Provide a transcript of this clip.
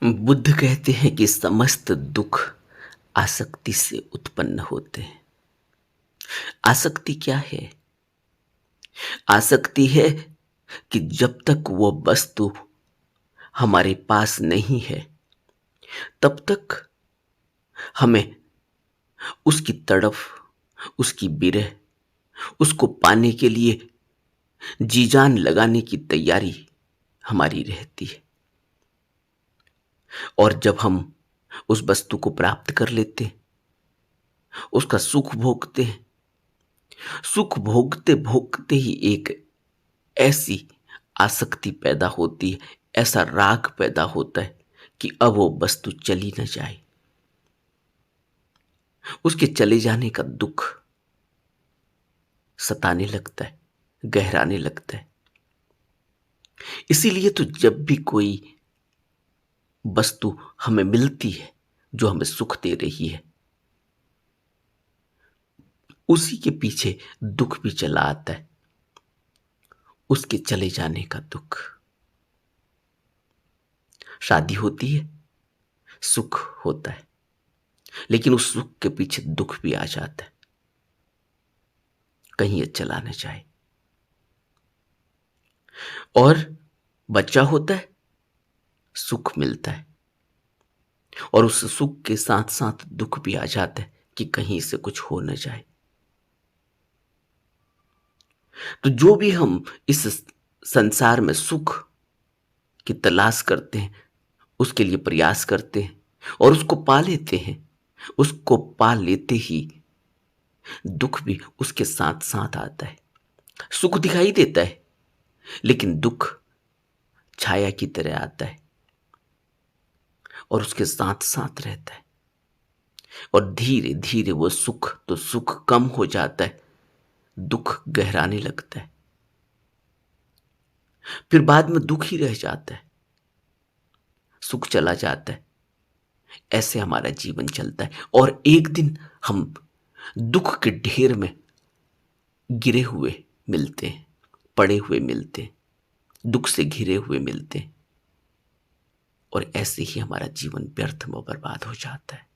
बुद्ध कहते हैं कि समस्त दुख आसक्ति से उत्पन्न होते हैं। आसक्ति क्या है? आसक्ति है कि जब तक वो वस्तु हमारे पास नहीं है तब तक हमें उसकी तड़फ, उसकी विरह, उसको पाने के लिए जी जान लगाने की तैयारी हमारी रहती है। और जब हम उस वस्तु को प्राप्त कर लेते हैं, उसका सुख भोगते हैं, सुख भोगते भोगते ही एक ऐसी आसक्ति पैदा होती है, ऐसा राग पैदा होता है कि अब वो वस्तु चली न जाए। उसके चले जाने का दुख सताने लगता है, गहराने लगता है। इसीलिए तो जब भी कोई वस्तु हमें मिलती है जो हमें सुख दे रही है, उसी के पीछे दुख भी चला आता है, उसके चले जाने का दुख। शादी होती है, सुख होता है, लेकिन उस सुख के पीछे दुख भी आ जाता है, कहीं ये चला न जाए। और बच्चा होता है, सुख मिलता है, और उस सुख के साथ साथ दुख भी आ जाता है कि कहीं से कुछ हो न जाए। तो जो भी हम इस संसार में सुख की तलाश करते हैं, उसके लिए प्रयास करते हैं और उसको पा लेते हैं, उसको पा लेते ही दुख भी उसके साथ साथ आता है। सुख दिखाई देता है, लेकिन दुख छाया की तरह आता है और उसके साथ साथ रहता है। और धीरे धीरे वो सुख तो सुख कम हो जाता है, दुख गहराने लगता है, फिर बाद में दुख ही रह जाता है, सुख चला जाता है। ऐसे हमारा जीवन चलता है और एक दिन हम दुख के ढेर में गिरे हुए मिलते हैं, पड़े हुए मिलते हैं, दुख से घिरे हुए मिलते हैं, और ऐसे ही हमारा जीवन व्यर्थ में बर्बाद हो जाता है।